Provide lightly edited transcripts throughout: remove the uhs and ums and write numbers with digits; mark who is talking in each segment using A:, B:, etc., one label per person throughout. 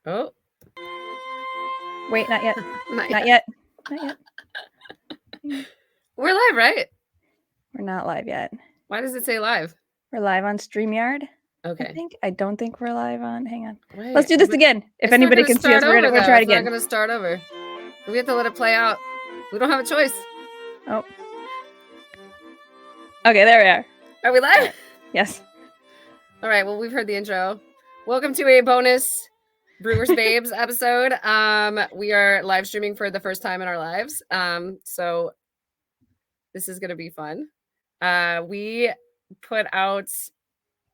A: Oh.
B: Wait, not yet.
A: Not
B: Not
A: yet.
B: yet.
A: We're live, right?
B: We're not live yet.
A: Why does it say live?
B: We're live on StreamYard.
A: Okay.
B: I don't think we're live on. Hang on.
A: Wait,
B: Let's do this again. If
A: it's
B: anybody
A: not
B: can
A: gonna
B: see us,
A: start
B: we're
A: over,
B: gonna try it
A: It's not
B: again.
A: going to start over. We have to let it play out. We don't have a choice.
B: Oh. Okay, there we are.
A: Are we live?
B: Right. Yes.
A: All right. Well, we've heard the intro. Welcome to a bonus Brewers Babes episode. We are live streaming for the first time in our lives. So this is going to be fun. We put out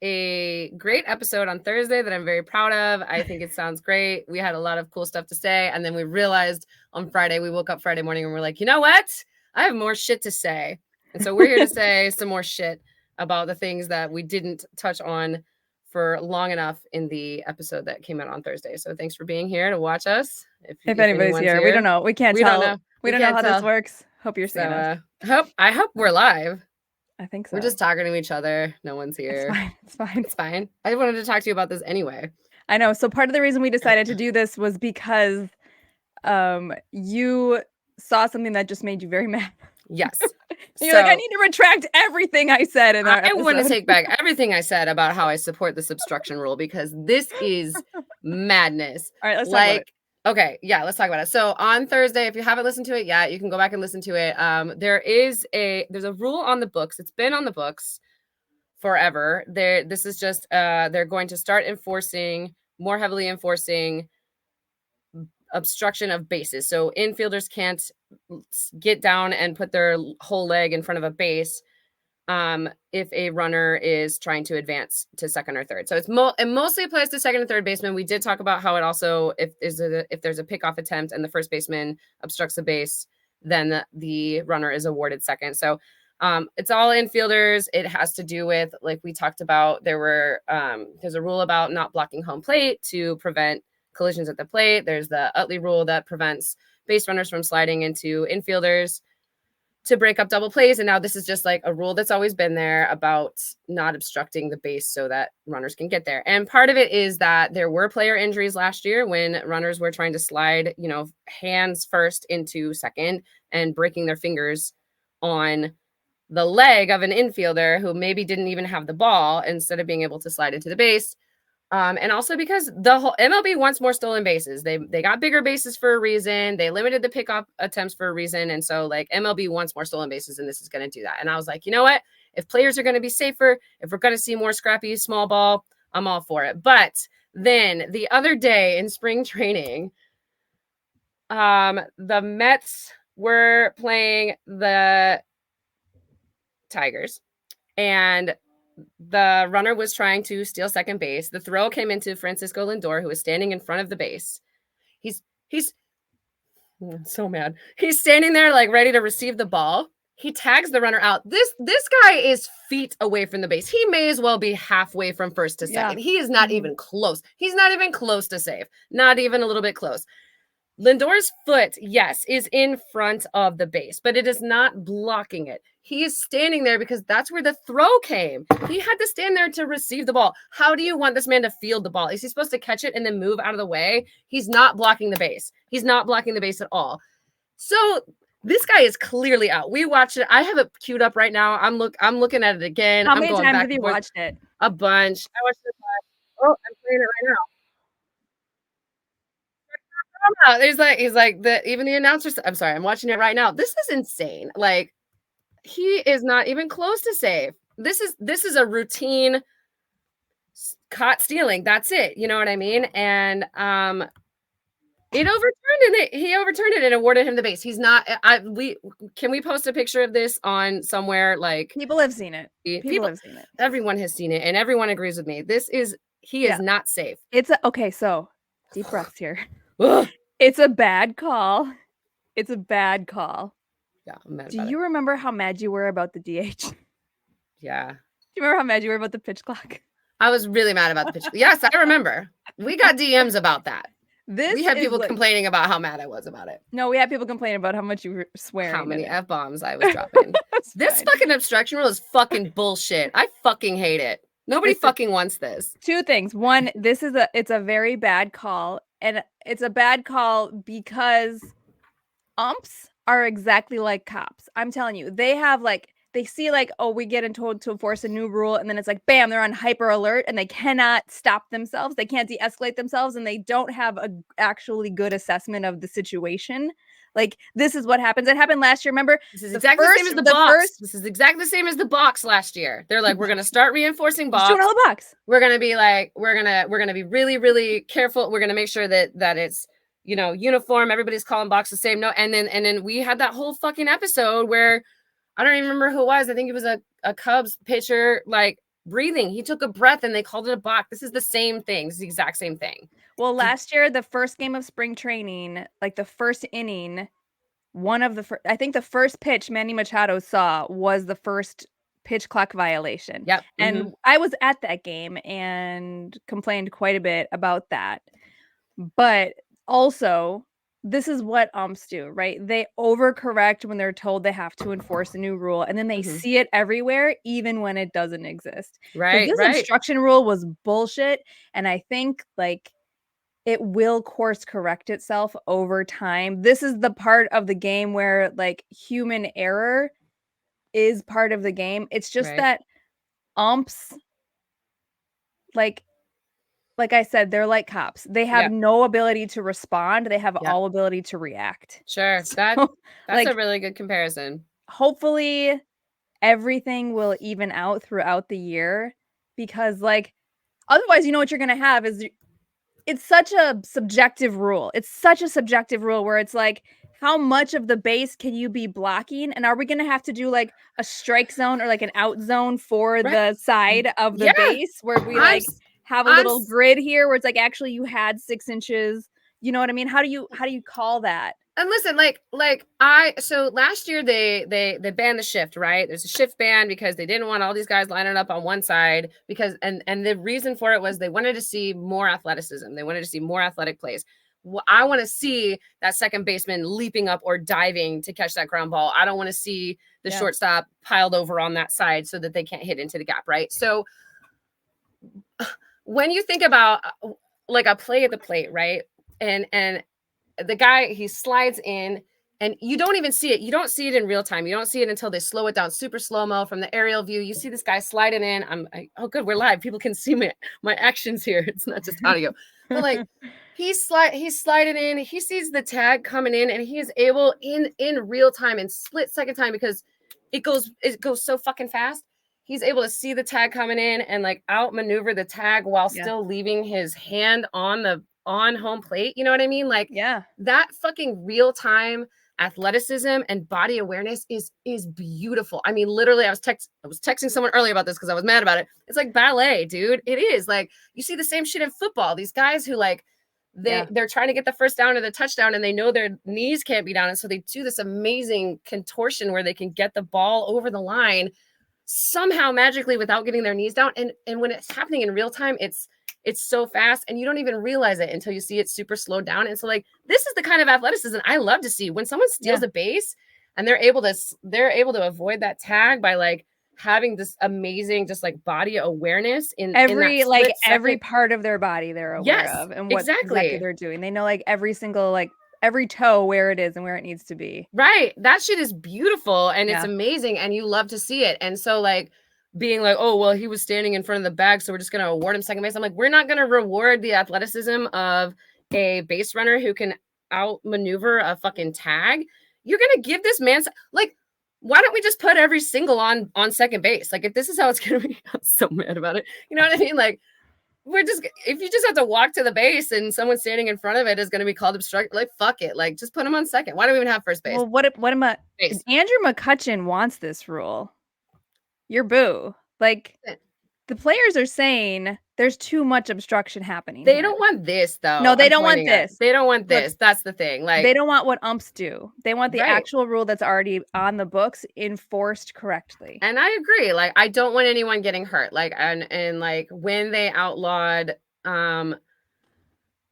A: a great episode on Thursday that I'm very proud of. I think it sounds great. We had a lot of cool stuff to say. And then we realized on Friday, we woke up Friday morning and we're like, you know what? I have more shit to say. And so we're here to say some more shit about the things that we didn't touch on for long enough in the episode that came out on Thursday. So thanks for being here to watch us.
B: If anybody's here, we don't know. We can't tell. We don't know how this works. Hope you're seeing us.
A: I hope we're live.
B: I think so.
A: We're just talking to each other. No one's here.
B: It's fine.
A: It's fine. I wanted to talk to you about this anyway.
B: I know. So part of the reason we decided to do this was because you saw something that just made you very mad.
A: Yes.
B: You're like, I need to retract everything I said in our episode.
A: I want to take back everything I said about how I support this obstruction rule because this is madness.
B: All right, let's talk about it.
A: Okay, yeah, let's talk about it. So on Thursday, if you haven't listened to it yet, you can go back and listen to it. There's a rule on the books. It's been on the books forever. This is just they're going to start more heavily enforcing obstruction of bases. So infielders can't get down and put their whole leg in front of a base if a runner is trying to advance to second or third. So it mostly applies to second and third baseman. We did talk about how it also, if there's a pickoff attempt and the first baseman obstructs the base, then the runner is awarded second. So it's all infielders. It has to do with, like we talked about, there's a rule about not blocking home plate to prevent collisions at the plate. There's the Utley rule that prevents base runners from sliding into infielders to break up double plays. And now this is just like a rule that's always been there about not obstructing the base so that runners can get there. And part of it is that there were player injuries last year when runners were trying to slide, hands first into second and breaking their fingers on the leg of an infielder who maybe didn't even have the ball instead of being able to slide into the base. And also because the whole MLB wants more stolen bases. They got bigger bases for a reason. They limited the pickoff attempts for a reason. And so like MLB wants more stolen bases and this is going to do that. And I was like, you know what? If players are going to be safer, if we're going to see more scrappy small ball, I'm all for it. But then the other day in spring training, the Mets were playing the Tigers and the runner was trying to steal second base. The throw came into Francisco Lindor, who was standing in front of the base. He's so mad. He's standing there like ready to receive the ball. He tags the runner out. This guy is feet away from the base. He may as well be halfway from first to second. Yeah. He is not even close. He's not even close to safe. Not even a little bit close. Lindor's foot, yes, is in front of the base, but it is not blocking it. He is standing there because that's where the throw came. He had to stand there to receive the ball. How do you want this man to field the ball? Is he supposed to catch it and then move out of the way? He's not blocking the base. He's not blocking the base at all. So this guy is clearly out. We watched it. I have it queued up right now. I'm looking at it again.
B: How many times have you watched it?
A: A bunch. I watched it. Oh, I'm playing it right now. He's like even the announcers. I'm sorry, I'm watching it right now. This is insane. Like, he is not even close to safe. This is a routine caught stealing. That's it. You know what I mean? And he overturned it and awarded him the base. He's not. Can we post a picture of this on somewhere? Like,
B: people have seen it. People have seen it.
A: Everyone has seen it, and everyone agrees with me. He is not safe.
B: Okay. So deep breaths here. It's a bad call. It's a bad call.
A: Yeah, I'm mad.
B: Do you remember how mad you were about the DH?
A: Yeah.
B: Do you remember how mad you were about the pitch clock?
A: I was really mad about the pitch. Yes, I remember. We got DMs about that. We had people complaining about how mad I was about it.
B: No, we had people complaining about how much you were swearing.
A: How many F-bombs I was dropping. This fucking obstruction rule is fucking bullshit. I fucking hate it. Nobody fucking wants this.
B: Two things. One, it's a very bad call, and it's a bad call because umps are exactly like cops. I'm telling you, they see like, oh, we get told to enforce a new rule, and then it's like, bam, they're on hyper alert, and they cannot stop themselves. They can't de-escalate themselves, and they don't have a actually good assessment of the situation. Like, this is what happens. It happened last year. Remember?
A: This is exactly the same as the box. This is exactly the same as the box last year. They're like, we're gonna start reinforcing box.
B: Doing all the box.
A: We're gonna be like, we're gonna be really, really careful. We're gonna make sure that it's, you know, uniform. Everybody's calling box the same. No, and then we had that whole fucking episode where I don't even remember who it was. I think it was a Cubs pitcher like breathing. He took a breath and they called it a balk. This is the same thing. It's the exact same thing.
B: Well, last year, the first game of spring training, like the first inning, I think the first pitch Manny Machado saw was the first pitch clock violation.
A: Yep.
B: And I was at that game and complained quite a bit about that. But also, this is what umps do, right? They overcorrect when they're told they have to enforce a new rule, and then they see it everywhere, even when it doesn't exist.
A: Right.
B: This obstruction rule was bullshit, and I think like it will course correct itself over time. This is the part of the game where like human error is part of the game. It's just that umps, like I said, they're like cops. They have no ability to respond. They have all ability to react.
A: Sure.
B: So,
A: that's
B: like,
A: a really good comparison.
B: Hopefully everything will even out throughout the year, because like otherwise, you know what you're going to have is it's such a subjective rule. It's such a subjective rule where it's like, how much of the base can you be blocking? And are we going to have to do like a strike zone or like an out zone for the side of the base where we have a little grid here where it's like, actually you had 6 inches. You know what I mean? How do you call that?
A: And listen, so last year they banned the shift, right? There's a shift ban because they didn't want all these guys lining up on one side because, and the reason for it was they wanted to see more athleticism. They wanted to see more athletic plays. I want to see that second baseman leaping up or diving to catch that ground ball. I don't want to see the shortstop piled over on that side so that they can't hit into the gap, right? So when you think about like a play at the plate, right? And the guy, he slides in and you don't even see it. You don't see it in real time. You don't see it until they slow it down, super slow-mo from the aerial view. You see this guy sliding in. Oh, good, we're live. People can see my actions here. It's not just audio. But like he's sliding in. He sees the tag coming in and he is able in real time, in split second time, because it goes so fucking fast. He's able to see the tag coming in and like outmaneuver the tag while still leaving his hand on home plate. You know what I mean? Like, that fucking real time athleticism and body awareness is beautiful. I mean, literally, I was texting someone earlier about this because I was mad about it. It's like ballet, dude. It is like you see the same shit in football. These guys who like they're trying to get the first down or the touchdown and they know their knees can't be down, and so they do this amazing contortion where they can get the ball over the line somehow magically without getting their knees down. And when it's happening in real time, it's so fast and you don't even realize it until you see it super slowed down. And so like, this is the kind of athleticism I love to see when someone steals a base and they're able to avoid that tag by like having this amazing, just like body awareness in
B: every part of their body they're aware of and what exactly they're doing. They know like every single, like every toe where it is and where it needs to be.
A: Right. That shit is beautiful and it's amazing and you love to see it. And so like being like, oh, well, he was standing in front of the bag, so we're just going to award him second base. I'm like, we're not going to reward the athleticism of a base runner who can outmaneuver a fucking tag. You're going to give this man, like, why don't we just put every single on second base? Like, if this is how it's going to be, I'm so mad about it. You know what I mean? Like, if you just have to walk to the base and someone standing in front of it is going to be called obstruct, like, fuck it. Like, just put him on second. Why do we even have first base?
B: Well, Andrew McCutchen wants this rule. You're boo. Like, the players are saying there's too much obstruction happening.
A: They don't want this, though.
B: No, they don't want this.
A: They don't want this. That's the thing. Like,
B: they don't want what umps do. They want the actual rule that's already on the books enforced correctly.
A: And I agree. Like, I don't want anyone getting hurt. Like, and like when they outlawed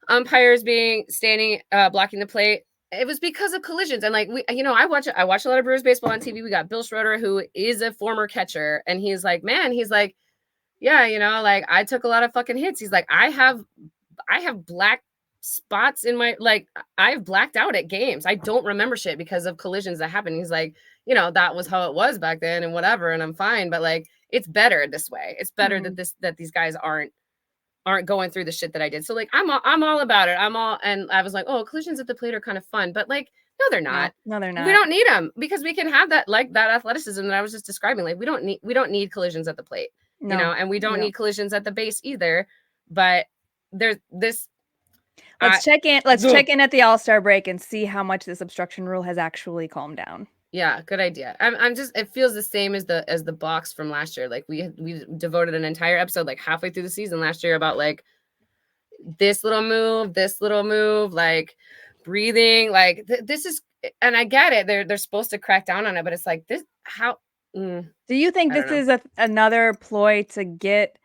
A: umpires standing blocking the plate, it was because of collisions. And like I watch a lot of Brewers baseball on TV. We got Bill Schroeder, who is a former catcher, and he's like, yeah, like I took a lot of fucking hits. He's like, I have black spots in my, like, I've blacked out at games. I don't remember shit because of collisions that happened. He's like, that was how it was back then and whatever, and I'm fine, but like it's better this way. It's better that these guys aren't going through the shit that I did. So like I'm all about it. And I was like, oh, collisions at the plate are kind of fun, but like no, they're not.
B: No, they're not.
A: We don't need them because we can have that, like, that athleticism that I was just describing. Like we don't need collisions at the plate, and we don't need collisions at the base either. But there's this.
B: Let's check in at the All-Star break and see how much this obstruction rule has actually calmed down.
A: Yeah, good idea. I'm just, it feels the same as the box from last year. Like we devoted an entire episode like halfway through the season last year about like this little move, like breathing, like this is, and I get it. They're supposed to crack down on it, but it's like this, how
B: do you think this is another ploy to get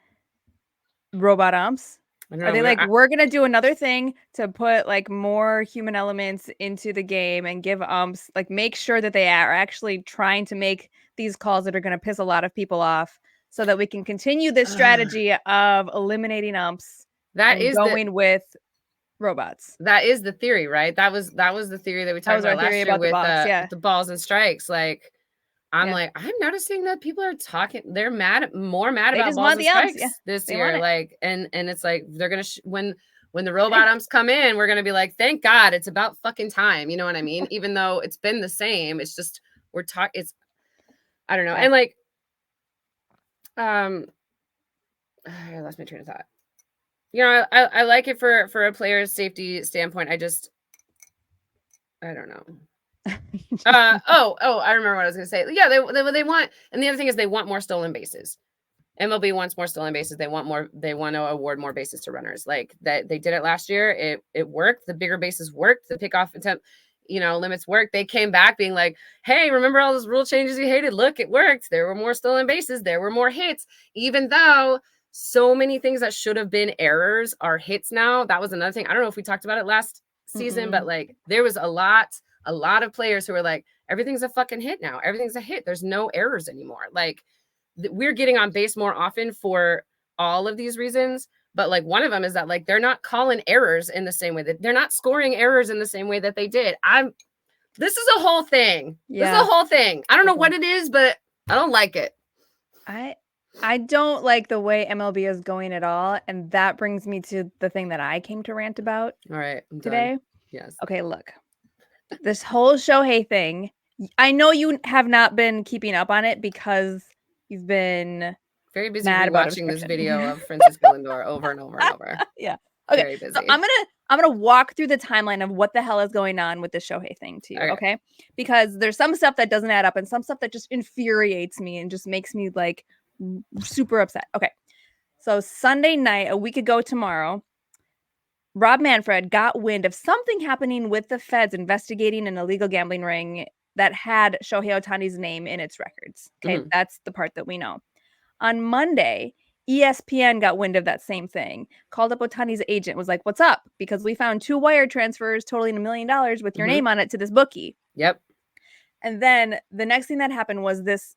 B: robot umps? Are they like, we're gonna do another thing to put like more human elements into the game and give umps, like make sure that they are actually trying to make these calls that are gonna piss a lot of people off, so that we can continue this strategy of eliminating umps going with robots?
A: That is the theory, right? That was the theory that we talked about last year with the balls and strikes. Like I'm noticing that people are talking. They're more mad about balls and strikes this year. Like, and it's like they're gonna when the robot umps come in, we're gonna be like, thank God, it's about fucking time. You know what I mean? Even though it's been the same, it's just we're talking. It's, I don't know, and like, I lost my train of thought. I like it for a player's safety standpoint. I don't know. I remember what I was gonna say. Yeah, they want, and the other thing is they want more stolen bases. MLB wants more stolen bases. They want to award more bases to runners. Like that, they did it last year. It worked. The bigger bases worked. The pickoff attempt, limits worked. They came back being like, hey, remember all those rule changes you hated? Look, it worked. There were more stolen bases. There were more hits, even though so many things that should have been errors are hits now. That was another thing. I don't know if we talked about it last season, but like there was a lot of players who were like, everything's a fucking hit now. Everything's a hit. There's no errors anymore. Like we're getting on base more often for all of these reasons. But like one of them is that like they're not calling errors in the same way, that they're not scoring errors in the same way that they did. This is a whole thing. Yeah. This is a whole thing. I don't know what it is, but I don't like it.
B: I don't like the way MLB is going at all. And that brings me to the thing that I came to rant about.
A: All right.
B: Today.
A: Done. Yes.
B: Okay, look. This whole Shohei thing, I know you have not been keeping up on it because you've been
A: very busy watching this video of Francisco Lindor over and over and over.
B: Yeah. Okay. Very busy. So I'm gonna walk through the timeline of what the hell is going on with the Shohei thing too. Okay. Because there's some stuff that doesn't add up and some stuff that just infuriates me and just makes me like super upset. Okay. So Sunday night, a week ago tomorrow, Rob Manfred got wind of something happening with the feds investigating an illegal gambling ring that had Shohei Ohtani's name in its records. Okay, that's the part that we know. On Monday, ESPN got wind of that same thing, called up Ohtani's agent, was like, what's up? Because we found 2 wire transfers totaling $1 million with your name on it to this bookie.
A: Yep.
B: And then the next thing that happened was this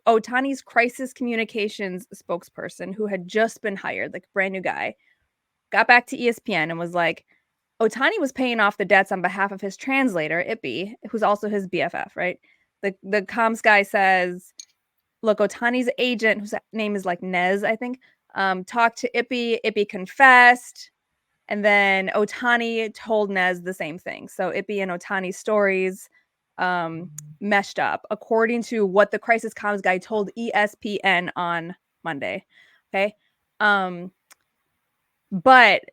B: Ohtani's crisis communications spokesperson who had just been hired, like a brand new guy, got back to ESPN and was like, Ohtani was paying off the debts on behalf of his translator, Ippei, who's also his BFF, right? The comms guy says, look, Ohtani's agent, whose name is like Nez, I think, talked to Ippei. Ippei confessed. And then Ohtani told Nez the same thing. So Ippei and Ohtani's stories meshed up, according to what the crisis comms guy told ESPN on Monday. Okay. But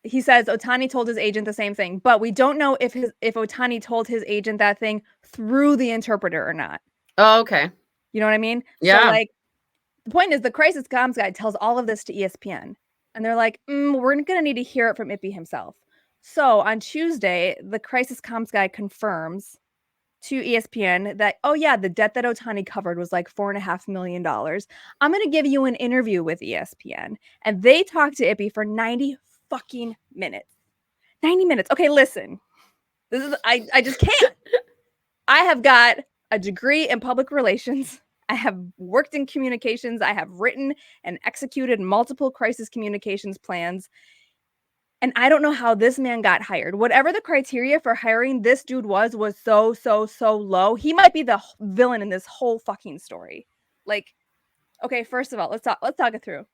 B: he says Ohtani told his agent the same thing, but we don't know if Ohtani told his agent that thing through the interpreter or not.
A: Oh, okay.
B: You know what I mean?
A: Yeah.
B: So, like, the point is the crisis comms guy tells all of this to ESPN, and they're like, we're going to need to hear it from Ippei himself. So on Tuesday, the crisis comms guy confirms to ESPN that, oh yeah, the debt that Ohtani covered was like $4.5 million. I'm going to give you an interview with ESPN. And they talked to Ippei for 90 fucking minutes. 90 minutes. Okay, listen. This is, I just can't. I have got a degree in public relations. I have worked in communications. I have written and executed multiple crisis communications plans. And I don't know how this man got hired. Whatever the criteria for hiring this dude was so low. He might be the villain in this whole fucking story. Like, okay, first of all, let's talk it through.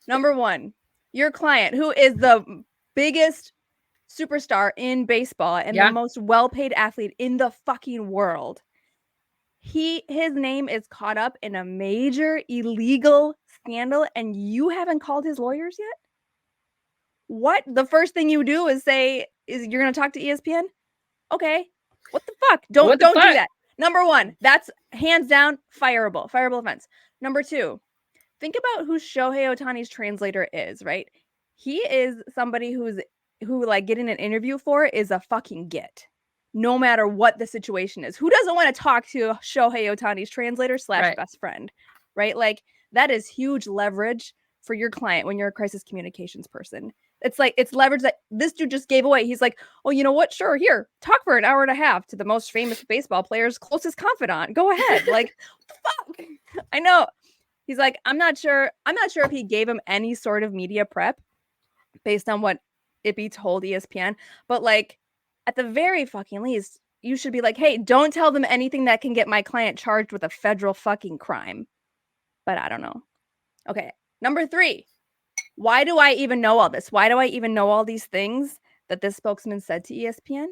B: Number one, your client, who is the biggest superstar in baseball and the most well-paid athlete in the fucking world. His name is caught up in a major illegal scandal, and you haven't called his lawyers yet? What? The first thing you do is say, you're going to talk to ESPN? Okay. What the fuck? Don't do that. Number one, that's hands down fireable offense. Number two, think about who Shohei Ohtani's translator is, right? He is somebody who like getting an interview for is a fucking get, no matter what the situation is. Who doesn't want to talk to Shohei Ohtani's translator / best friend, right? Like, that is huge leverage for your client when you're a crisis communications person. It's leverage that this dude just gave away. He's like, oh, you know what? Sure, here, talk for an hour and a half to the most famous baseball player's closest confidant. Go ahead. Like, what the fuck? I know. He's like, I'm not sure if he gave him any sort of media prep based on what Ippei told ESPN, but like, at the very fucking least, you should be like, hey, don't tell them anything that can get my client charged with a federal fucking crime. But I don't know. Okay. Number 3. Why do I even know all this? Why do I even know all these things that this spokesman said to ESPN?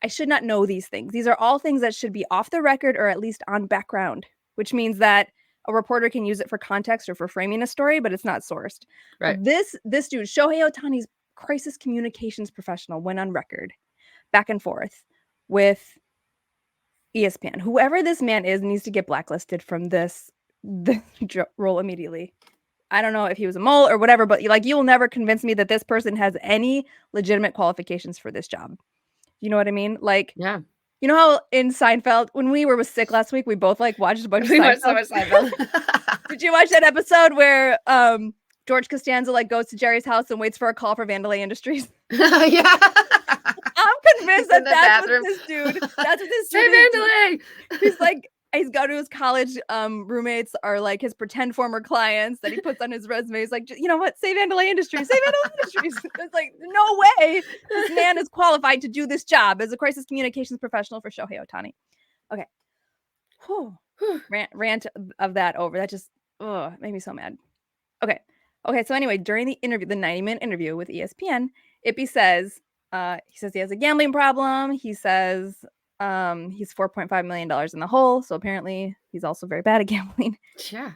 B: I should not know these things. These are all things that should be off the record or at least on background, which means that a reporter can use it for context or for framing a story, but it's not sourced.
A: Right.
B: This dude, Shohei Ohtani's crisis communications professional, went on record back and forth with ESPN. Whoever this man is needs to get blacklisted from this role immediately. I don't know if he was a mole or whatever, but like, you will never convince me that this person has any legitimate qualifications for this job. You know what I mean? Like,
A: yeah.
B: You know how in Seinfeld, when we were sick last week, we both like watched a bunch of Seinfeld?
A: We watched so much Seinfeld.
B: Did you watch that episode where George Costanza like goes to Jerry's house and waits for a call for Vandalay Industries?
A: Yeah.
B: I'm convinced that that's what this dude. That's what this dude is.
A: Vandalay.
B: He's like, he's got to his college roommates are like his pretend former clients that he puts on his resume. He's like, you know what? Say Vandalay Industries. Say Vandalay Industries. It's like, no way this man is qualified to do this job as a crisis communications professional for Shohei Ohtani. Okay. Whew. Rant of that over. That just made me so mad. Okay. So anyway, during the interview, the 90-minute interview with ESPN, Ippei says, he has a gambling problem. He says he's $4.5 million in the hole. So apparently he's also very bad at gambling.
A: Yeah.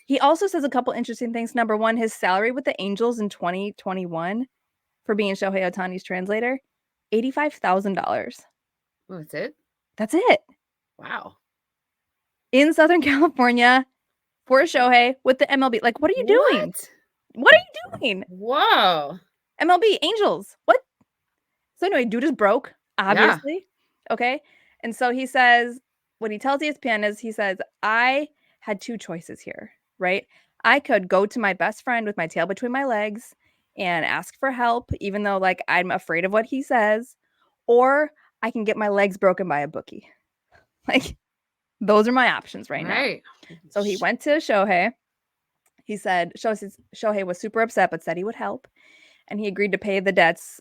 B: He also says a couple interesting things. Number one, his salary with the Angels in 2021 for being Shohei Ohtani's translator, $85,000.
A: Oh, that's it?
B: That's it.
A: Wow.
B: In Southern California for Shohei with the MLB. Like, what are you doing? What are you doing?
A: Whoa.
B: MLB, Angels. What? So anyway, dude is broke, obviously. Yeah. Okay. And so he says, what he tells ESPN is, he says, I had 2 choices here, right? I could go to my best friend with my tail between my legs and ask for help, even though like I'm afraid of what he says, or I can get my legs broken by a bookie. Like, those are my options right now. So he went to Shohei. He said Shohei was super upset, but said he would help. And he agreed to pay the debts.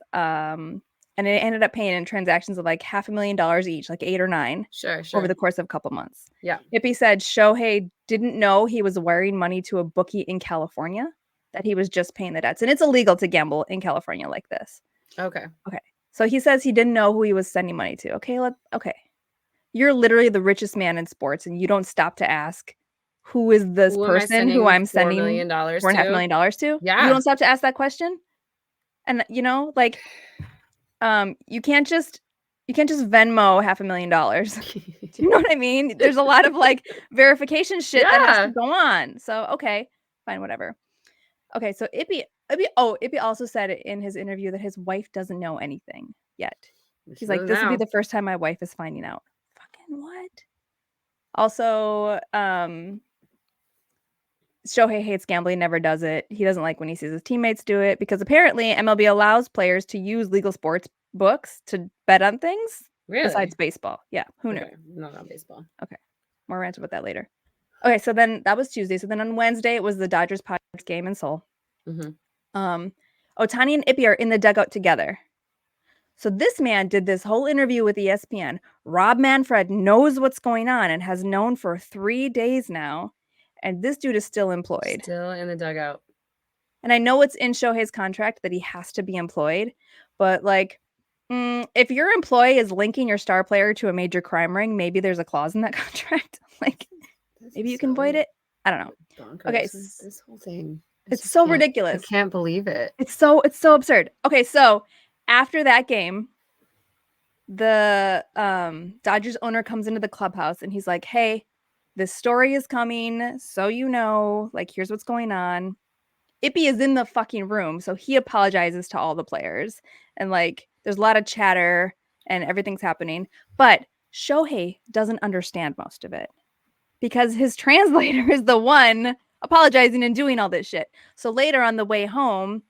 B: And it ended up paying in transactions of like $500,000 each, like 8 or 9 over the course of a couple months.
A: Yeah.
B: Ippei said Shohei didn't know he was wiring money to a bookie in California, that he was just paying the debts. And it's illegal to gamble in California like this.
A: Okay.
B: So he says he didn't know who he was sending money to. Okay. You're literally the richest man in sports, and you don't stop to ask, who is this person who I'm sending $4.5 million to?
A: Yeah.
B: You don't stop to ask that question. And you know, like, you can't just Venmo $500,000. You know what I mean? There's a lot of like verification shit that has to go on. So okay, fine, whatever. Okay, so Ippei also said in his interview that his wife doesn't know anything yet. He's like, this will be the first time my wife is finding out. Fucking what? Also, Shohei hates gambling, never does it. He doesn't like when he sees his teammates do it, because apparently MLB allows players to use legal sports books to bet on things besides baseball. Yeah, who knew?
A: Not on baseball.
B: Okay. More rants about that later. Okay, so then that was Tuesday. So then on Wednesday, it was the Dodgers Padres game in Seoul. Ohtani and Ippei are in the dugout together. So this man did this whole interview with ESPN. Rob Manfred knows what's going on and has known for 3 days now. And this dude is still employed.
A: Still in the dugout.
B: And I know it's in Shohei's contract that he has to be employed. But like, if your employee is linking your star player to a major crime ring, maybe there's a clause in that contract. Like, maybe you can avoid it. I don't know.
A: Bonkers.
B: Okay.
A: This whole thing.
B: It's so ridiculous.
A: I can't believe it.
B: It's so absurd. Okay, so after that game, the Dodgers owner comes into the clubhouse and he's like, "Hey, this story is coming, so you know, like here's what's going on." Ippei is in the fucking room, so he apologizes to all the players. And like there's a lot of chatter and everything's happening, but Shohei doesn't understand most of it because his translator is the one apologizing and doing all this shit. So later on the way home,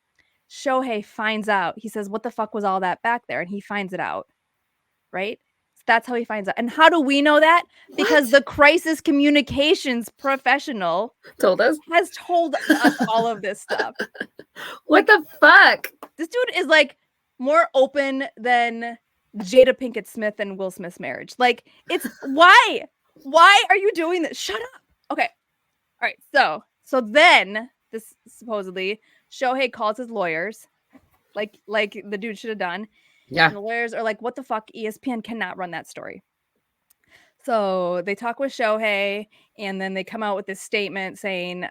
B: Shohei finds out. He says, "What the fuck was all that back there?" And he finds it out. Right? So that's how he finds out. And how do we know that? Because the crisis communications professional has told us all of this stuff.
A: What the fuck?
B: This dude is like more open than Jada Pinkett Smith and Will Smith's marriage. Like, it's why? Why are you doing this? Shut up. Okay. All right. So then this supposedly Shohei calls his lawyers, like the dude should have done.
A: Yeah.
B: And the lawyers are like, "What the fuck? ESPN cannot run that story." So they talk with Shohei, and then they come out with this statement saying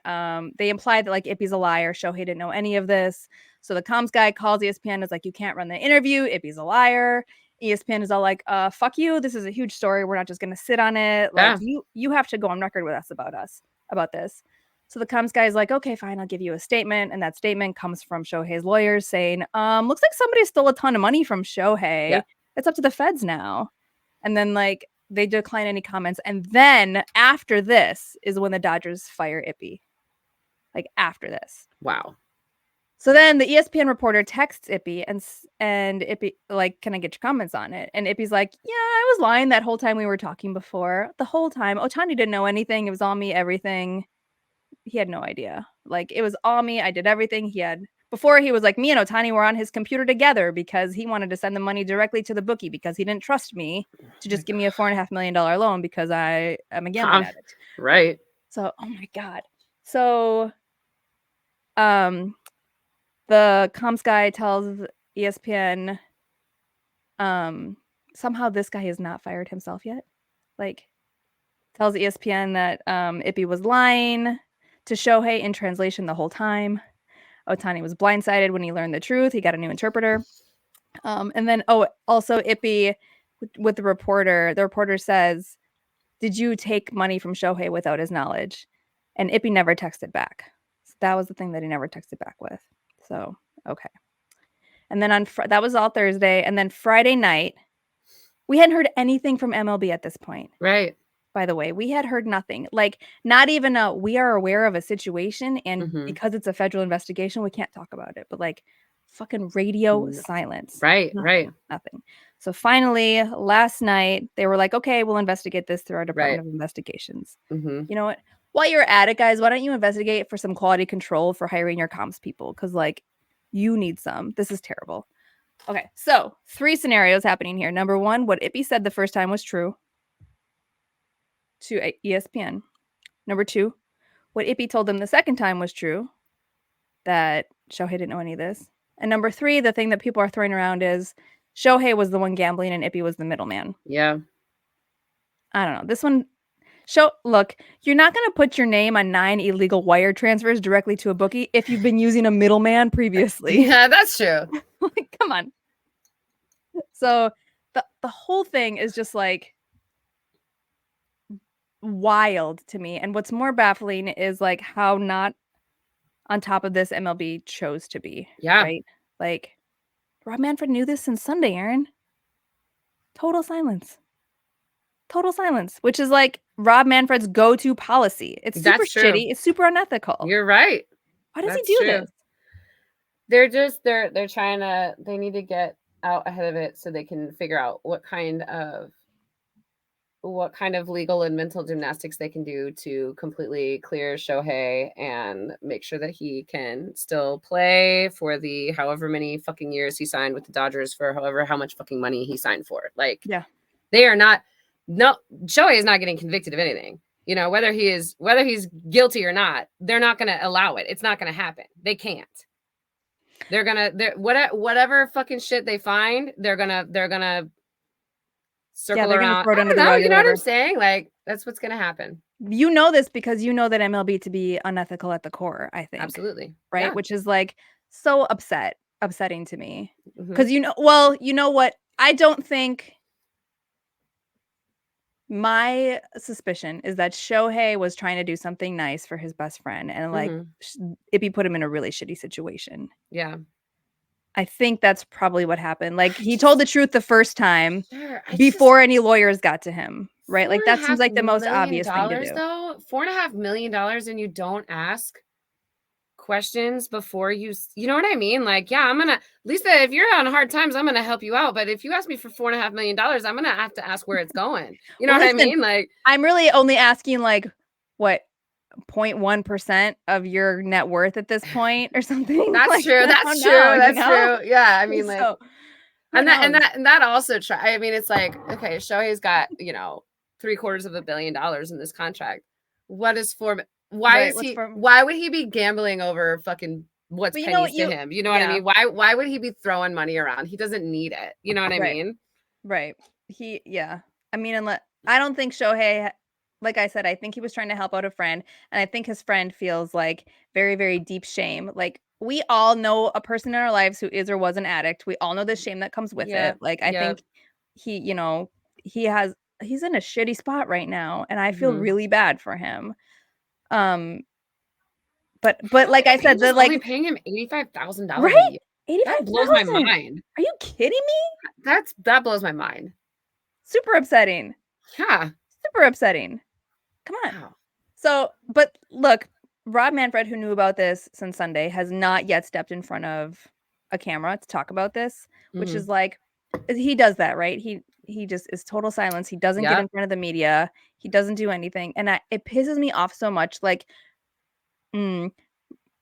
B: they imply that like Ippei's a liar. Shohei didn't know any of this. So the comms guy calls ESPN, is like, "You can't run the interview. Ippei's a liar." ESPN is all like, "Fuck you. This is a huge story. We're not just gonna sit on it. Like you have to go on record with us about this." So the comms guy is like, "Okay, fine, I'll give you a statement." And that statement comes from Shohei's lawyers saying, "Looks like somebody stole a ton of money from Shohei.
A: Yeah.
B: It's up to the feds now." And then like they decline any comments. And then after this is when the Dodgers fire Ippei. Like after this.
A: Wow.
B: So then the ESPN reporter texts Ippei and Ippei like, "Can I get your comments on it?" And Ippei's like, "Yeah, I was lying that whole time we were talking before. The whole time. Ohtani didn't know anything. It was all me, everything. He had no idea. Like, it was all me. I did everything." Before he was like, "Me and Ohtani were on his computer together because he wanted to send the money directly to the bookie because he didn't trust me to just give me a $4.5 million loan because I am a gambling addict."
A: Right.
B: So, oh my God. So, the comms guy tells ESPN, somehow this guy has not fired himself yet. Like, tells ESPN that Ippei was lying to Shohei in translation the whole time. Ohtani was blindsided when he learned the truth. He got a new interpreter. And then, also Ippei with the reporter says, "Did you take money from Shohei without his knowledge?" And Ippei never texted back. So that was the thing that he never texted back with. So, okay. And then that was all Thursday. And then Friday night, we hadn't heard anything from MLB at this point.
A: Right.
B: By the way, we had heard nothing. Like, not even we are aware of a situation, and because it's a federal investigation, we can't talk about it. But like, fucking radio silence.
A: Right.
B: Nothing. So finally, last night, they were like, "Okay, we'll investigate this through our Department of Investigations." You know what? While you're at it, guys, why don't you investigate for some quality control for hiring your comms people? Because like, you need some. This is terrible. Okay, so 3 scenarios happening here. Number 1, what Ippei said the first time was true to ESPN. Number 2, what Ippei told them the second time was true, that Shohei didn't know any of this. And number 3, the thing that people are throwing around is Shohei was the one gambling and Ippei was the middleman.
A: Yeah.
B: I don't know. This one, look, you're not going to put your name on 9 illegal wire transfers directly to a bookie if you've been using a middleman previously.
A: Yeah, that's true.
B: Like, come on. So the whole thing is just like wild to me. And what's more baffling is like how not on top of this MLB chose to be.
A: Yeah.
B: Right? Like, Rob Manfred knew this since Sunday, Erin. Total silence, which is like Rob Manfred's go-to policy. It's super shitty. It's super unethical.
A: You're right.
B: Why does he do this?
A: They're trying to, they need to get out ahead of it so they can figure out what kind of what kind of legal and mental gymnastics they can do to completely clear Shohei and make sure that he can still play for the however many fucking years he signed with the Dodgers for however how much fucking money he signed for. Like,
B: Yeah.
A: they are not, no, Shohei is not getting convicted of anything. You know, whether he's guilty or not, they're not going to allow it. It's not going to happen. They can't. They're whatever fucking shit they find, they're gonna circle
B: they're gonna
A: around.
B: throw it
A: I
B: under
A: don't
B: the
A: know.
B: rug
A: You
B: or
A: know what I'm
B: whatever.
A: saying? Like, that's what's gonna happen.
B: You know this because you know that MLB to be unethical at the core, I think.
A: Absolutely.
B: Right?
A: Yeah.
B: Which is like so upsetting to me. Because
A: Mhm.
B: you know what? I don't think my suspicion is that Shohei was trying to do something nice for his best friend and like
A: Mhm.
B: Ippei put him in a really shitty situation.
A: Yeah.
B: I think that's probably what happened. Like
A: I
B: he told the
A: just
B: truth the first time
A: sure. It's just
B: before any lawyers got to him, right?
A: four
B: Like
A: and a
B: that seems
A: half
B: like the most
A: million
B: obvious thing to
A: dollars
B: do.
A: though. $4.5 million, and you don't ask questions before you know what I mean? Like, yeah, I'm gonna, Lisa, if you're on hard times, I'm gonna help you out. But if you ask me for $4.5 million, I'm gonna have to ask where it's going. You know
B: Well,
A: what I
B: listen,
A: mean? Like,
B: I'm really only asking like what 0.1% of your net worth at this point or something.
A: that's
B: Like
A: true.
B: I
A: That's
B: don't
A: true.
B: know, you
A: That's
B: know?
A: true. Yeah. I mean, like,
B: So who knows?
A: and that also I mean, it's like, okay, Shohei's got, $750 million in this contract. What is for
B: Right. What's for
A: why would he be gambling over fucking what's
B: but you know what
A: pennies to
B: you
A: him? You know what I
B: yeah,
A: mean? Why would he be throwing money around? He doesn't need it. You know what I
B: right.
A: mean?
B: Right. Yeah. I mean, unless I don't think Shohei, like I said, I think he was trying to help out a friend, and I think his friend feels like very, very deep shame. Like we all know a person in our lives who is or was an addict. We all know the shame that comes with
A: Yeah.
B: it. Like I
A: Yeah.
B: think he, he has he's in a shitty spot right now, and I feel
A: Mhm.
B: really bad for him. Um, but
A: How
B: like
A: are
B: I
A: the
B: said, the
A: Angels only
B: like
A: paying him $85,000 a
B: right,
A: year? That blows my
B: 85,000.
A: mind.
B: Are you kidding me?
A: That blows my mind.
B: Super upsetting.
A: Yeah.
B: Super upsetting. Come on.
A: Wow.
B: So, but look, Rob Manfred, who knew about this since Sunday, has not yet stepped in front of a camera to talk about this, which is
A: Mhm.
B: like he does that, right? He just is total silence. He doesn't get in
A: Yep.
B: front of the media. He doesn't do anything, and it pisses me off so much. Like, mm,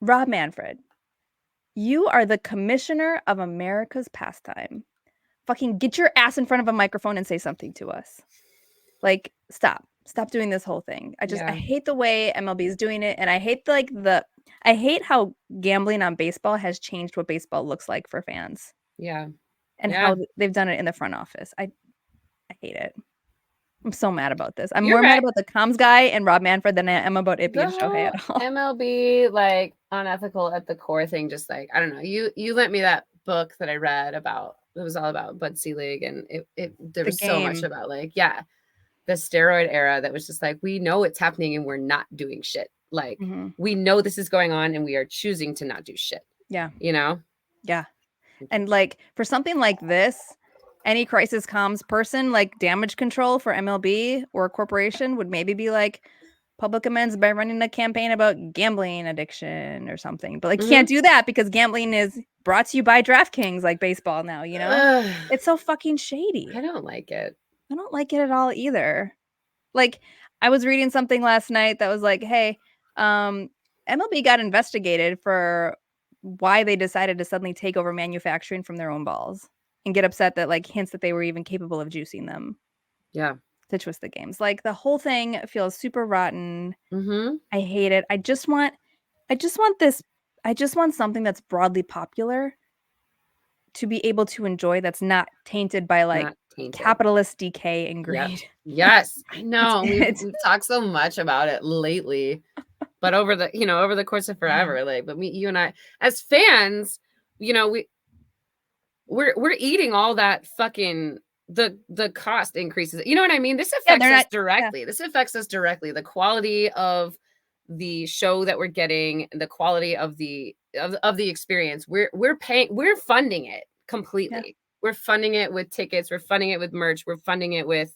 B: Rob Manfred, you are the commissioner of America's pastime. Fucking get your ass in front of a microphone and say something to us. Like, stop doing this whole thing. I
A: Yeah.
B: hate the way MLB is doing it, and I hate I hate how gambling on baseball has changed what baseball looks like for fans
A: Yeah.
B: and
A: Yeah.
B: how they've done it in the front office. I hate it. I'm so mad about this. I'm
A: You're
B: more mad
A: right.
B: about the comms guy and Rob Manfred than I am about Ippei
A: The
B: and Shohei
A: whole
B: at all.
A: MLB like unethical at the core thing, just like, I don't know. You lent me that book that I read about, it was all about Bud Selig, and it there
B: The
A: was so much
B: game.
A: about like, yeah, the steroid era that was just like, we know it's happening and we're not doing shit. Like,
B: Mhm.
A: we know this is going on and we are choosing to not do shit.
B: Yeah.
A: You know?
B: Yeah. And like for something like this, any crisis comms person like damage control for MLB or a corporation would maybe be like public amends by running a campaign about gambling addiction or something. But like can't
A: Mhm.
B: do that because gambling is brought to you by DraftKings like baseball now, you know?
A: Ugh,
B: It's so fucking shady.
A: I don't like it.
B: I don't like it at all either. Like I was reading something last night that was like, "Hey, MLB got investigated for why they decided to suddenly take over manufacturing from their own balls and get upset that like hints that they were even capable of juicing them
A: Yeah.
B: to twist the games." Like the whole thing feels super rotten.
A: Mhm.
B: I hate it. I just want this I just want something that's broadly popular to be able to enjoy that's not tainted by like
A: Not tainted.
B: capitalist decay and
A: Yep.
B: greed.
A: Yes, I know.
B: It's
A: We've talked so much about it lately, but over the course of
B: yeah.
A: forever, like, but you and I as fans, you know, we're eating all that fucking the cost increases. You know what I mean? This
B: Yeah,
A: affects
B: they're
A: us
B: not yeah.
A: directly. This affects us directly. The quality of the show that we're getting, the quality of the experience. We're funding it
B: Yeah.
A: completely. We're funding it with tickets, we're funding it with merch, we're funding it with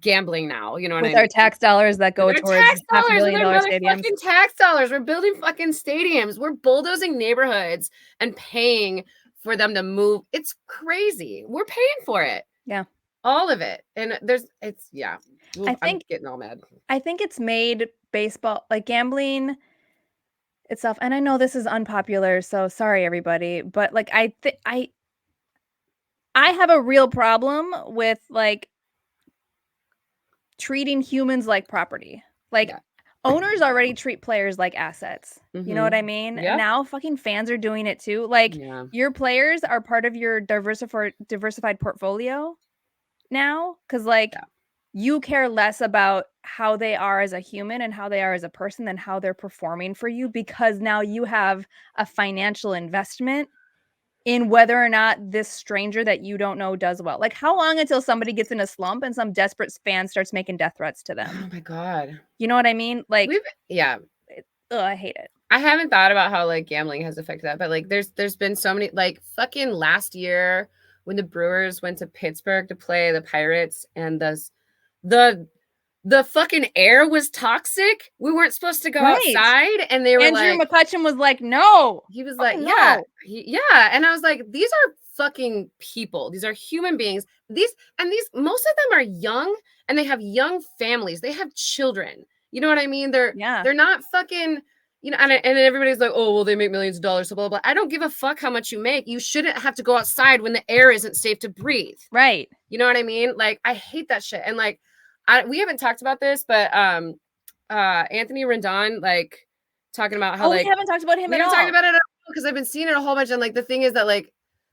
A: gambling now, you know what
B: With
A: I
B: our
A: mean?
B: tax dollars that
A: With
B: go
A: our
B: towards
A: tax
B: half a
A: dollars, with
B: billion
A: our
B: dollar stadiums.
A: motherfucking tax dollars, we're building fucking stadiums. We're bulldozing neighborhoods and paying for them to move. It's crazy. We're paying for it.
B: Yeah.
A: all of it. And it's yeah. Oof,
B: I
A: I'm
B: think
A: getting all mad.
B: I think it's made baseball, like gambling itself, and I know this is unpopular, so sorry everybody, but like I have a real problem with like treating humans like property. Like
A: Yeah.
B: owners already treat players like assets. You know what I mean?
A: Yep.
B: Now fucking fans are doing it too. Like
A: Yeah.
B: your players are part of your diversified portfolio now, because like
A: Yeah.
B: you care less about how they are as a human and how they are as a person than how they're performing for you, because now you have a financial investment in whether or not this stranger that you don't know does well. Like, how long until somebody gets in a slump and some desperate fan starts making death threats to them?
A: Oh my God.
B: You know what I mean? Like,
A: Yeah.
B: I hate it.
A: I haven't thought about how like gambling has affected that, but like there's been so many like fucking last year when the Brewers went to Pittsburgh to play the Pirates and the the fucking air was toxic. We weren't supposed to go
B: Right.
A: outside, and they were
B: Andrew
A: like,
B: McCutcheon was like, no.
A: he was
B: Oh,
A: like, yeah,
B: no.
A: yeah, and I was like, these are fucking people. These are human beings. These most of them are young, and they have young families. They have children. You know what I mean?
B: Yeah.
A: They're not fucking. You know, and everybody's like, oh, well, they make millions of dollars, so blah, blah, blah. I don't give a fuck how much you make. You shouldn't have to go outside when the air isn't safe to breathe.
B: Right.
A: You know what I mean? Like, I hate that shit. And like, we haven't talked about this, but Anthony Rendon, like, talking about how
B: Oh, we
A: like
B: haven't talked about him
A: we
B: at
A: haven't talked
B: all.
A: about it at all because I've been seeing it a whole bunch. And like, the thing is that like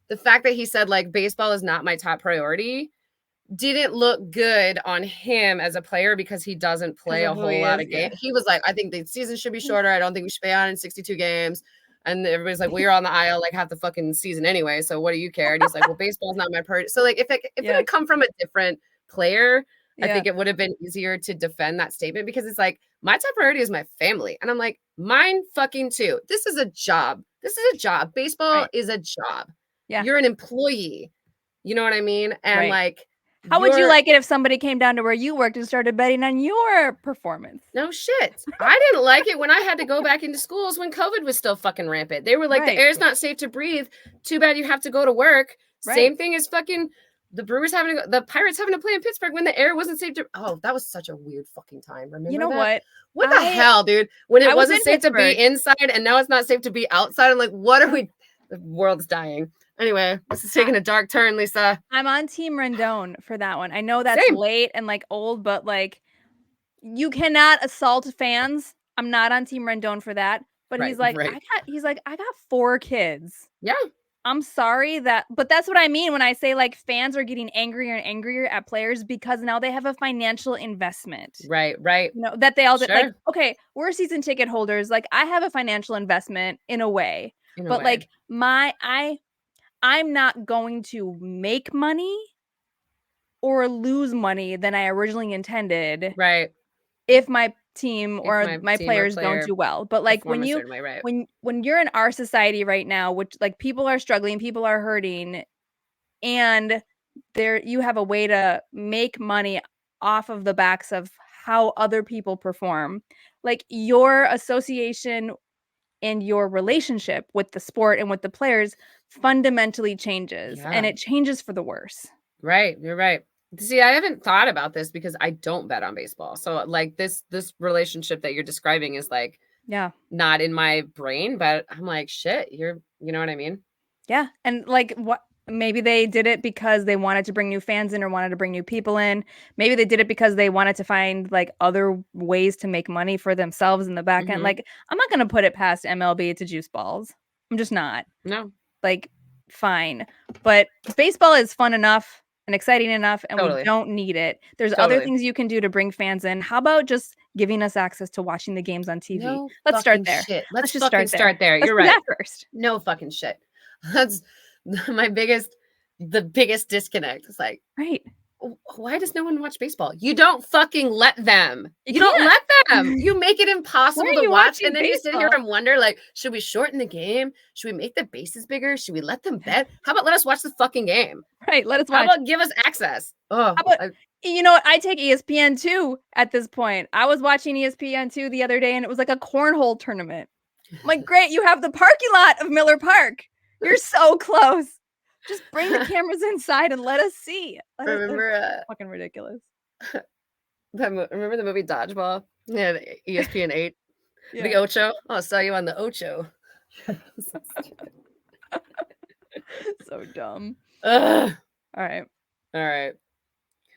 A: the fact that he said like baseball is not my top priority didn't look good on him as a player because he doesn't
B: Because
A: play
B: of
A: a
B: who
A: whole
B: he
A: lot
B: is.
A: of
B: Yeah.
A: games. He was like, I think the season should be shorter. I don't think we should play on in 62 games. And everybody's like, well, you're on the aisle like half the fucking season anyway. So what do you care? And he's like, well, baseball's not my priority. So like, if it
B: Yeah.
A: had come from a different player, I
B: Yeah.
A: think it would have been easier to defend that statement because it's like, my top priority is my family. And I'm like, mine fucking too. This is a job. This is a job. Baseball
B: Right.
A: is a job.
B: Yeah.
A: You're an employee. You know what I mean? And
B: Right.
A: like,
B: How would you like it if somebody came down to where you worked and started betting on your performance?
A: no shit. I didn't like it when I had to go back into schools when COVID was still fucking rampant. They were like, the
B: Right.
A: air's not safe to breathe. Too bad you have to go to work.
B: Right.
A: Same thing as fucking the Brewers the Pirates having to play in Pittsburgh when the air wasn't safe to. Oh, that was such a weird fucking time. Remember
B: You know
A: that?
B: what?
A: What the hell, dude? When
B: I
A: it
B: was
A: wasn't
B: in
A: safe to be
B: Pittsburgh.
A: inside and now it's not safe to be outside. I'm like, what are we? The world's dying. Anyway, this is taking a dark turn, Lisa.
B: I'm on Team Rendon for that one. I know that's
A: Same.
B: late and like old, but like you cannot assault fans. I'm not on Team Rendon for that. But
A: Right,
B: he's like,
A: right.
B: I got 4 kids.
A: Yeah.
B: I'm sorry but that's what I mean when I say like fans are getting angrier and angrier at players because now they have a financial investment.
A: Right, right.
B: You know, that they all did. Like,
A: Sure.
B: okay, we're season ticket holders. Like, I have a financial investment in a way,
A: In a
B: but
A: way.
B: like I'm not going to make money or lose money than I originally intended
A: Right.
B: if my team
A: If
B: or my
A: team or
B: players don't
A: player
B: do well. But like
A: perform a certain way, right?
B: when you're in our society right now, which like people are struggling, people are hurting, and there you have a way to make money off of the backs of how other people perform. Like your association and your relationship with the sport and with the players fundamentally changes, and
A: Yeah.
B: it changes for the worse.
A: Right. You're right. See, I haven't thought about this because I don't bet on baseball. So like this relationship that you're describing is like
B: Yeah.
A: not in my brain, but I'm like, shit, you know what I mean?
B: Yeah. And like what maybe they did it because they wanted to bring new fans in or wanted to bring new people in. Maybe they did it because they wanted to find like other ways to make money for themselves in the back end.
A: Mhm.
B: Like I'm not going to put it past MLB to juice balls. I'm just not.
A: No.
B: Like fine. But baseball is fun enough and exciting enough and we
A: Totally.
B: don't need it. There's other
A: Totally.
B: things you can do to bring fans in. How about just giving us access to watching the games on TV?
A: No
B: Let's start
A: fucking
B: there.
A: shit. Let's
B: just
A: fucking start there.
B: Let's
A: You're
B: do
A: right.
B: that first.
A: No fucking shit. That's the biggest disconnect. It's like,
B: Right.
A: why does no one watch baseball? You don't fucking let them.
B: You
A: don't
B: can't.
A: let them. You make it impossible
B: Why are
A: to
B: you
A: watch.
B: watching
A: And then you sit here
B: baseball?
A: and wonder, like, should we shorten the game? Should we make the bases bigger? Should we let them bet? How about let us watch the fucking game?
B: Right. Let us
A: How
B: watch.
A: about give us access? Oh,
B: How about you know what? I take ESPN2 at this point. I was watching ESPN2 the other day and it was like a cornhole tournament. I'm like, great, you have the parking lot of Miller Park. You're so close. Just bring the cameras inside and let us see.
A: Remember
B: Fucking ridiculous.
A: remember the movie Dodgeball? Yeah, ESPN 8.
B: Yeah.
A: The Ocho. I'll saw you on the Ocho.
B: So dumb.
A: Ugh.
B: All right.
A: All right.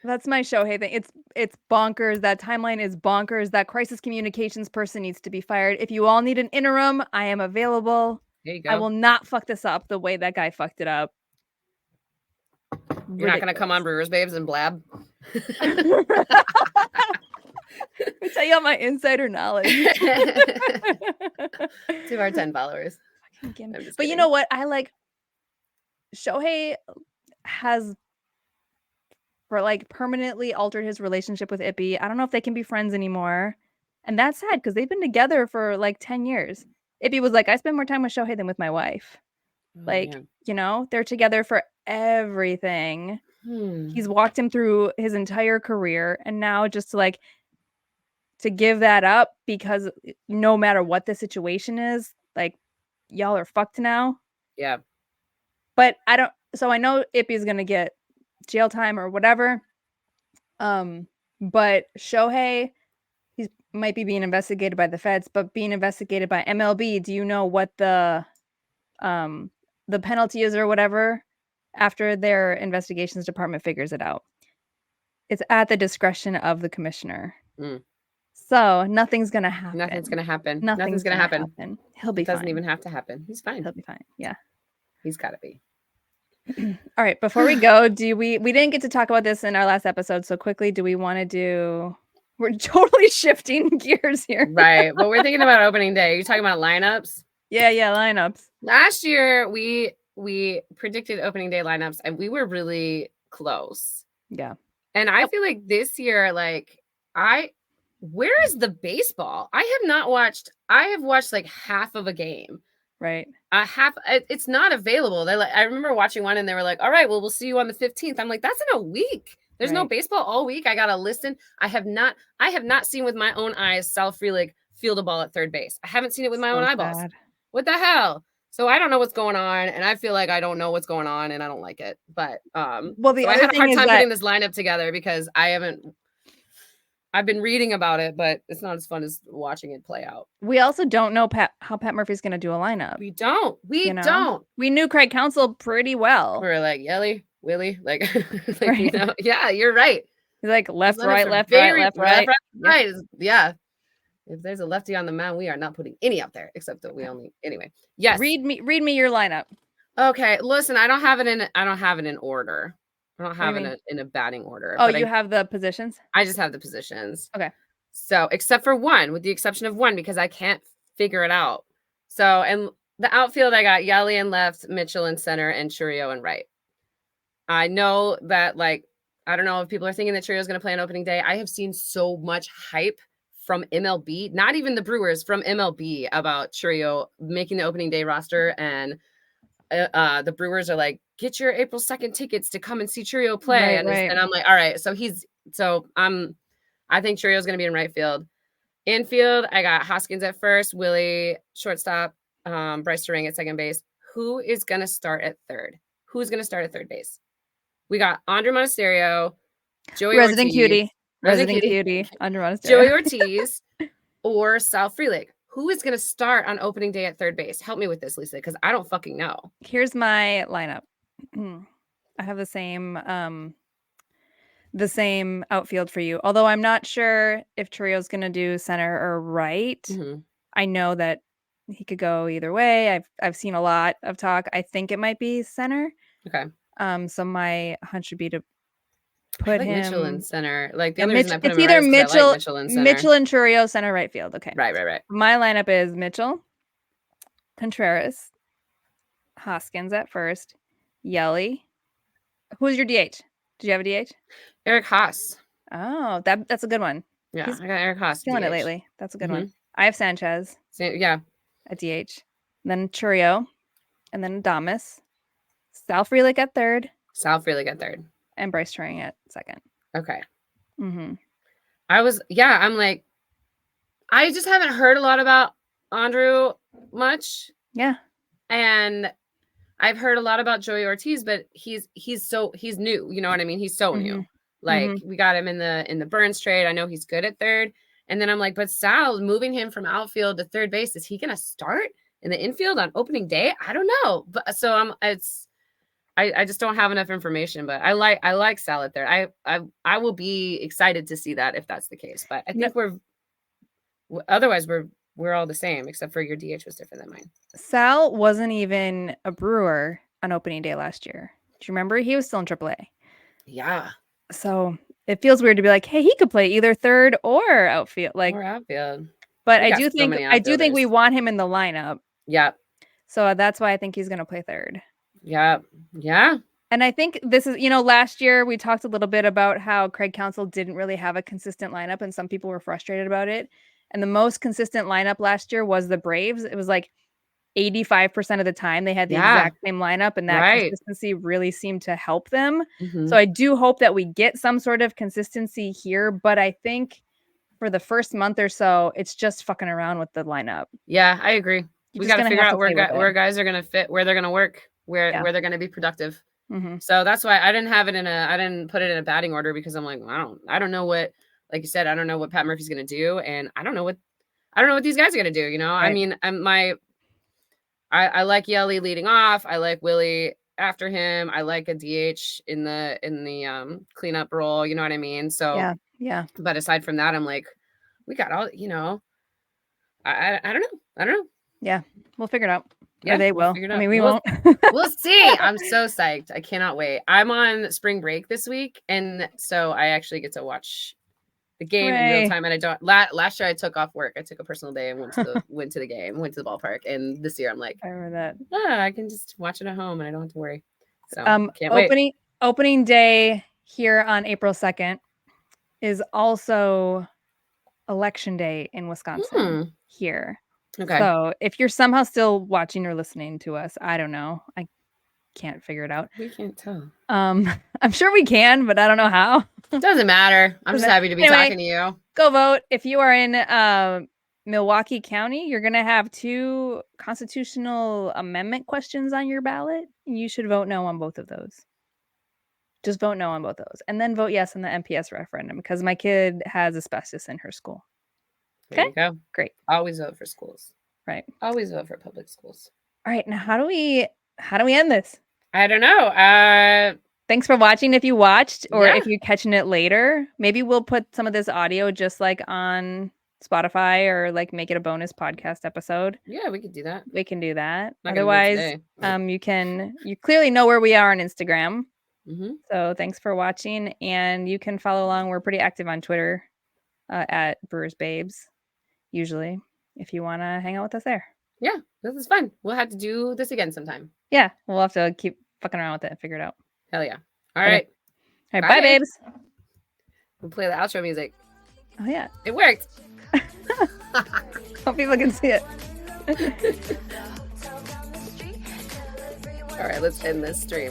B: That's my Shohei thing. It's bonkers. That timeline is bonkers. That crisis communications person needs to be fired. If you all need an interim, I am available.
A: There you
B: I
A: go.
B: will not fuck this up the way that guy fucked it up.
A: You're not gonna come on Brewers Babes and blab.
B: Let me tell you all my insider knowledge.
A: To our 10 followers.
B: But you
A: kidding.
B: know what? I like Shohei has permanently altered his relationship with Ippei. I don't know if they can be friends anymore. And that's sad because they've been together for 10 years. Ippei was like, I spend more time with Shohei than with my wife.
A: Man.
B: They're together for everything. He's walked him through his entire career. And now just to give that up because no matter what the situation is, y'all are fucked now.
A: Yeah.
B: But I know Ippei's going to get jail time or whatever. But Shohei, he might be being investigated by the feds, but being investigated by MLB. Do you know what the penalty is or whatever after their investigations department figures it out? It's at the discretion of the commissioner. So nothing's gonna happen.
A: Nothing's gonna happen.
B: Nothing's gonna happen. He'll be fine.
A: It doesn't even have to happen. He's fine.
B: He'll be fine. Yeah.
A: He's gotta be.
B: All right. Before we go, we didn't get to talk about this in our last episode. So quickly, do we want to do? We're totally shifting gears here.
A: Right. But we're thinking about opening day. You're talking about lineups?
B: Yeah, lineups.
A: Last year we predicted opening day lineups and we were really close.
B: Yeah.
A: And I feel like this year, where is the baseball? I have watched half of a game.
B: Right.
A: It's not available. I remember watching one and they were like, all right, well, we'll see you on the 15th. I'm like, that's in a week. There's no baseball all week. I got to listen. I have not seen with my own eyes Sal Frelick field a ball at third base. I haven't seen it with my own eyeballs.
B: Sad.
A: What the hell? So I don't know what's going on, and I feel like I don't know what's going on, and I don't like it. But
B: I
A: had a hard time putting this lineup together because I've been reading about it, but it's not as fun as watching it play out.
B: We also don't know how Pat Murphy's going to do a lineup.
A: We don't. Don't.
B: We knew Craig Counsell pretty well.
A: We were like, Yelly, Willie, right. Yeah, you're right.
B: He's like left, right, left, right.
A: Yeah. If there's a lefty on the mound, we are not putting any up there, except that we only anyway. Yes.
B: Read me your lineup.
A: Okay, listen, I don't have it in order. I don't have it in a batting order.
B: Oh, you have the positions?
A: I just have the positions.
B: Okay.
A: So, except for one, with the exception of one, because I can't figure it out. So, and the outfield, I got Yali in left, Mitchell in center, and Churio in right. I know that, I don't know if people are thinking that Churio is going to play on opening day. I have seen so much hype from MLB, not even the Brewers, from MLB about Churio making the opening day roster. And the Brewers are like, get your April 2nd tickets to come and see Churio play. And I'm like, all right. So I think Churio is going to be in right field. Infield, I got Hoskins at first, Willie, shortstop, Bryce Terang at second base. Who is going to start at third? Who's going to start at third base? We got Andre Monasterio, Joey
B: Resident
A: Ortiz.
B: Resident cutie, Andre Monasterio.
A: Joey Ortiz or Sal Frelick. Who is going to start on opening day at third base? Help me with this, Lisa, because I don't fucking know.
B: Here's my lineup. I have the same outfield for you. Although I'm not sure if Churio's going to do center or right.
A: Mm-hmm.
B: I know that he could go either way. I've seen a lot of talk. I think it might be center.
A: Okay.
B: So my hunch would be to put him
A: Mitchell in center. The only reason I put him
B: it's either
A: in right is I like Mitchell in center.
B: Mitchell and Churio center right field. Okay.
A: Right.
B: My lineup is Mitchell, Contreras, Hoskins at first, Yelly. Who's your DH? Did you have a DH?
A: Eric Haas.
B: Oh, that's a good one.
A: Yeah, I got Eric Haas.
B: Killing it lately. That's a good one. I have Sanchez.
A: Yeah.
B: At DH. Then Churio. And then Adames. Sal Frelick at third. And Bryce Terang at second.
A: Okay.
B: Mm-hmm.
A: I'm like, I just haven't heard a lot about Andrew much.
B: Yeah.
A: And I've heard a lot about Joey Ortiz, but he's new. You know what I mean? He's so new. Like we got him in the Burns trade. I know he's good at third. And then I'm like, but Sal, moving him from outfield to third base, is he gonna start in the infield on opening day? I don't know. But so I just don't have enough information. But I like Sal at third. I will be excited to see that if that's the case. But I think otherwise we're all the same, except for your DH was different than mine.
B: Sal wasn't even a Brewer on opening day last year. Do you remember? He was still in AAA.
A: Yeah.
B: So it feels weird to be like, hey, he could play either third or outfield.
A: Or outfield.
B: But I do think we want him in the lineup.
A: Yeah.
B: So that's why I think he's going to play third.
A: Yeah. Yeah.
B: And I think this is, last year we talked a little bit about how Craig Counsell didn't really have a consistent lineup and some people were frustrated about it. And the most consistent lineup last year was the Braves. It was like 85% of the time they had the exact same lineup, and that consistency really seemed to help them. So I do hope that we get some sort of consistency here, but I think for the first month or so, it's just fucking around with the lineup.
A: Yeah, I agree. We got to figure out where guys are going to fit, where they're going to work, where they're going to be productive. So that's why I didn't put it in a batting order, because I'm like, I don't know what, like you said, I don't know what Pat Murphy's going to do, and I don't know what these guys are going to do. Right. I mean, I like Yelly leading off. I like Willie after him. I like a DH in the cleanup role. You know what I mean? So
B: yeah.
A: But aside from that, I'm like, we got all. I don't know.
B: Yeah, we'll figure it out.
A: Yeah,
B: or they will. I mean, we won't.
A: We'll see. I'm so psyched. I cannot wait. I'm on spring break this week, and so I actually get to watch the game in real time. And I don't. Last year I took off work. I took a personal day and went to the game, went to the ballpark. And this year I'm like,
B: I remember that.
A: I can just watch it at home and I don't have to worry. So can't wait.
B: Opening day here on April 2nd is also election day in Wisconsin here.
A: Okay.
B: So if you're somehow still watching or listening to us, I don't know. I can't figure it out.
A: We can't tell.
B: I'm sure we can, but I don't know how.
A: Doesn't matter. I'm just happy to be talking to you.
B: Go vote. If you are in Milwaukee County, you're going to have 2 constitutional amendment questions on your ballot. You should vote no on both of those. Just vote no on both of those. And then vote yes on the MPS referendum, because my kid has asbestos in her school.
A: There you go.
B: Great.
A: Always vote for schools.
B: Right.
A: Always vote for public schools.
B: All right. Now, how do we end this?
A: I don't know.
B: Thanks for watching if you watched, or if you're catching it later. Maybe we'll put some of this audio just like on Spotify, or like make it a bonus podcast episode.
A: Yeah, we could do that.
B: We can do that. Otherwise, you clearly know where we are on Instagram. So thanks for watching, and you can follow along. We're pretty active on Twitter at Brewers Babes, usually, if you want to hang out with us there.
A: Yeah, this is fun. We'll have to do this again sometime.
B: Yeah, we'll have to keep fucking around with it and figure it out.
A: Hell yeah. All right.
B: All right, bye, babes.
A: We'll play the outro music.
B: Oh, yeah.
A: It worked.
B: Hope people can see it.
A: All right, let's end this stream.